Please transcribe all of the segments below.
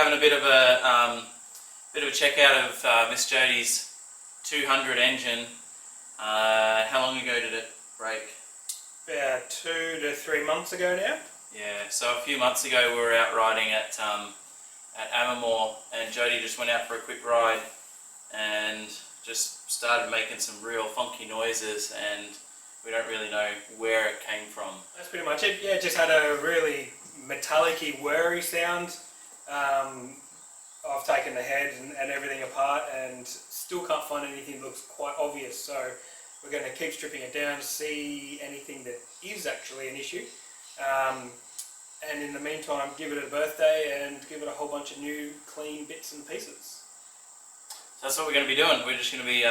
having a bit of a check out of Miss Jodie's 200 engine. How long ago did it break? About 2 to 3 months ago now. Yeah, so a few months ago we were out riding at Amamore, and Jodie just went out for a quick ride and just started making some real funky noises, and we don't really know where it came from. That's pretty much it. Yeah, it just had a really metallic-y, whirry sound. I've taken the head and everything apart and still can't find anything that looks quite obvious, so we're going to keep stripping it down to see anything that is actually an issue. And in the meantime, give it a birthday and give it a whole bunch of new clean bits and pieces. So that's what we're going to be doing. We're just going to be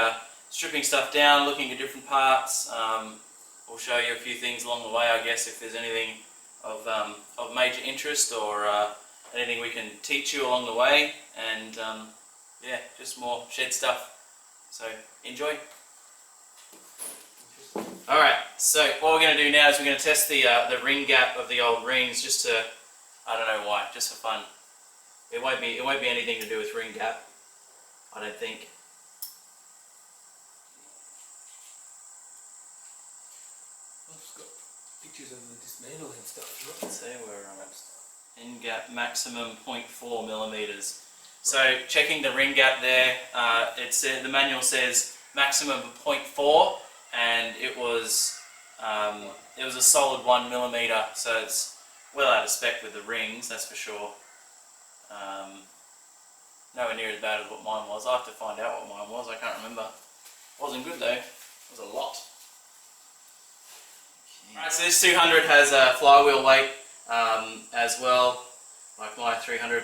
stripping stuff down, looking at different parts. We'll show you a few things along the way, I guess, if there's anything of major interest or anything we can teach you along the way. And yeah, just more shed stuff. So enjoy. Alright, so what we're going to do now is we're going to test the ring gap of the old rings, just to, I don't know why, just for fun. It won't be anything to do with ring gap, I don't think. I've got pictures of the dismantling stuff. Let's see where I'm at. End gap maximum 0.4 millimeters. So checking the ring gap there, the manual says maximum of 0.4. And it was a solid 1 millimeter, so it's well out of spec with the rings, that's for sure. Nowhere near as bad as what mine was. I have to find out what mine was. I can't remember. It wasn't good though. It was a lot. Alright, so this 200 has a flywheel weight as well, like my 300.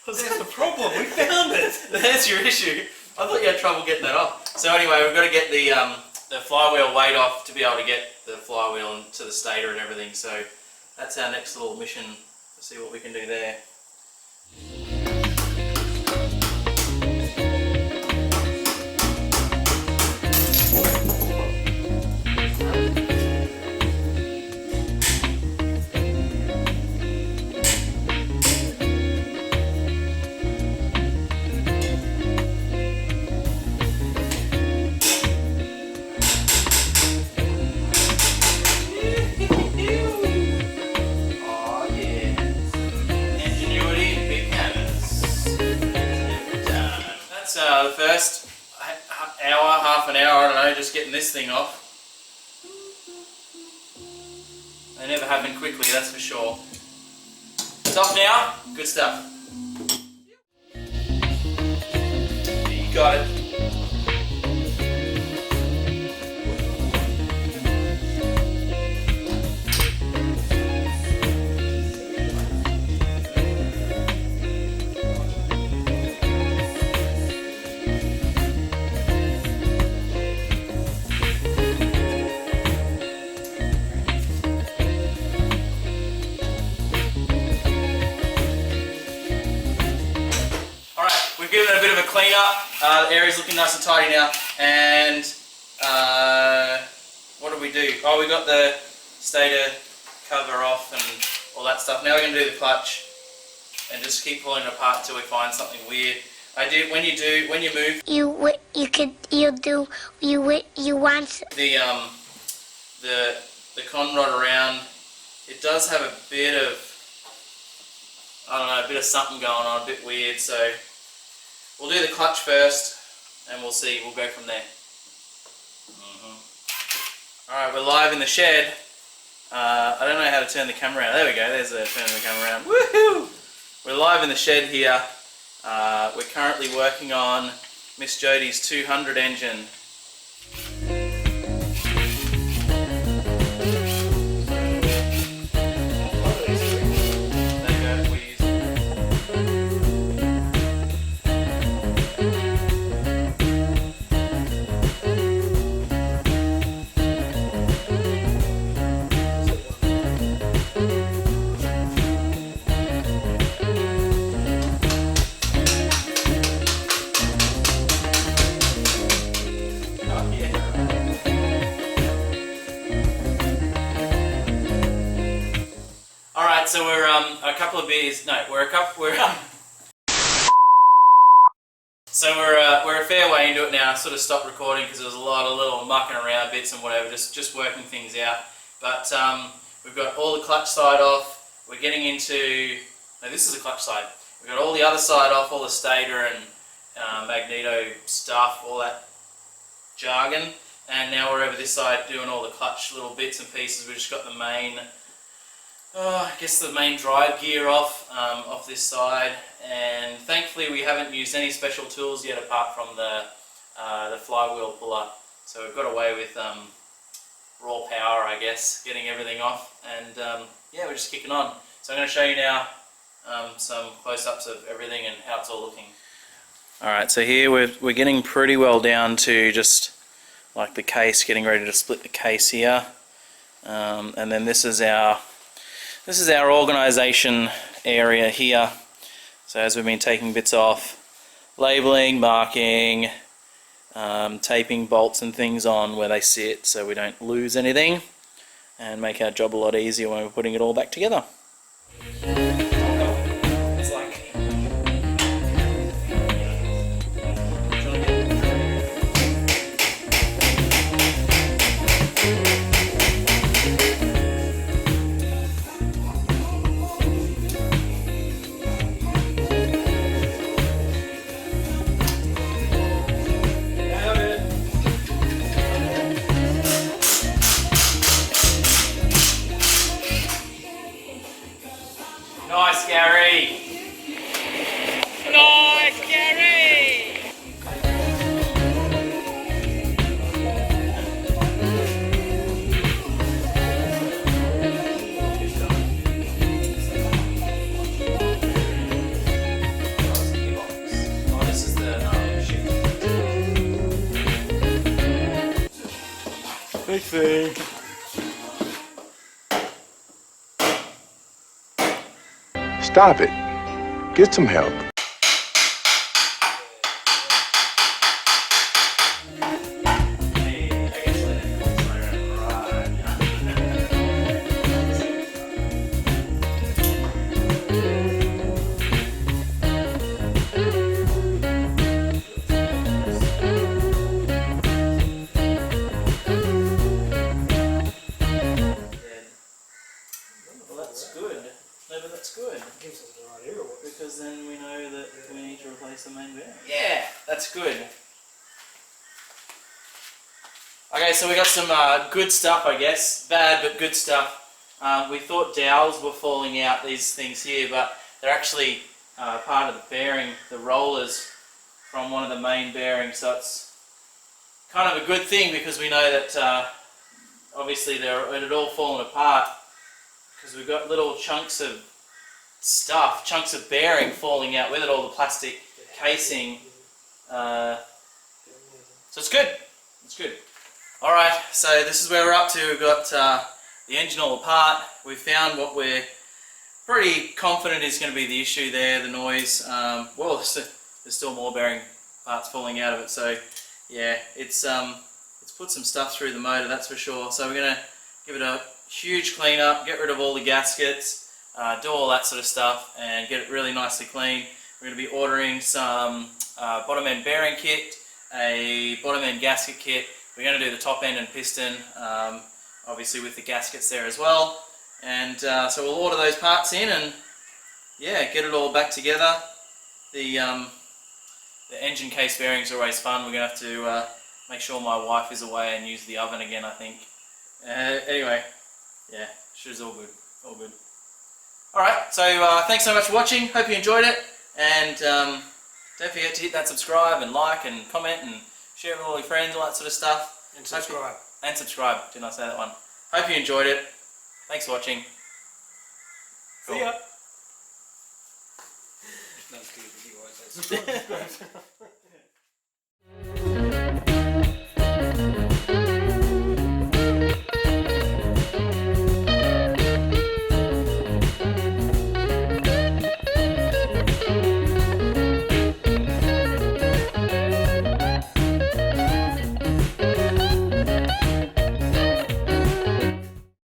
That's the problem. We found it. That's your issue. I thought you had trouble getting that off. So anyway, we've got to get the flywheel weight off to be able to get the flywheel to the stator and everything. So that's our next little mission, to see what we can do there. The first hour, half an hour, I don't know, just getting this thing off. They never happen quickly, that's for sure. It's off now, good stuff. You got it. Given it a bit of a clean up. The area's looking nice and tidy now. And what did we do? Oh, we got the stator cover off and all that stuff. Now we're going to do the clutch and just keep pulling it apart until we find something weird. When you move, you want the con rod around. It does have a bit of, I don't know, a bit of something going on, a bit weird. So we'll do the clutch first, and we'll see. We'll go from there. Alright, we're live in the shed. I don't know how to turn the camera around. There we go. There's the turning the camera around. Woohoo! We're live in the shed here. We're currently working on Miss Jodie's 200 engine. Yeah. so we're a couple of beers. No, we're so we're a fair way into it now. I sort of stopped recording because there was a lot of little mucking around bits and whatever, just working things out. But we've got all the clutch side off. We're getting into, no, this is the clutch side. We've got all the other side off, all the stator and magneto stuff, all that jargon. And now we're over this side doing all the clutch little bits and pieces. We've just got the main, I guess the main drive gear off this side. And thankfully we haven't used any special tools yet apart from the flywheel puller. So we've got away with raw power, I guess, getting everything off. And yeah, we're just kicking on. So I'm going to show you now some close-ups of everything and how it's all looking. Alright, so here we're getting pretty well down to just like the case, getting ready to split the case here. And then this is our organisation area here. So as we've been taking bits off, labelling, marking, taping bolts and things on where they sit so we don't lose anything and make our job a lot easier when we're putting it all back together. Nice, Gary! Nice, Gary! Oh, this is the shift. Big thing. Stop it. Get some help. Well, that's good. No, but that's good. Gives us the right era. Because then we know that we need to replace the main bearing. Yeah, that's good. Okay, so we got some good stuff, I guess. Bad but good stuff. We thought dowels were falling out, these things here, but they're actually part of the bearing, the rollers from one of the main bearings. So it's kind of a good thing because we know that obviously it had all fallen apart because we've got little chunks of stuff, chunks of bearing falling out with it, all the plastic casing. So it's good. It's good. Alright, so this is where we're up to. We've got the engine all apart. We've found what we're pretty confident is going to be the issue there, the noise. Well, there's still more bearing parts falling out of it, so yeah, it's put some stuff through the motor, that's for sure. So we're going to give it a huge clean up, get rid of all the gaskets, do all that sort of stuff and get it really nicely clean. We're going to be ordering some bottom end bearing kit, a bottom end gasket kit. We're going to do the top end and piston, obviously with the gaskets there as well. And so we'll order those parts in and yeah, get it all back together. The engine case bearings are always fun. We're going to have to make sure my wife is away and use the oven again, I think. Anyway, yeah, she's all good. All good. Alright, so thanks so much for watching. Hope you enjoyed it. And don't forget to hit that subscribe and like and comment and share with all your friends, all that sort of stuff. And subscribe. And subscribe. Didn't I say that one? Hope you enjoyed it. Thanks for watching. Cool. See ya. No, it's good. You always say subscribe.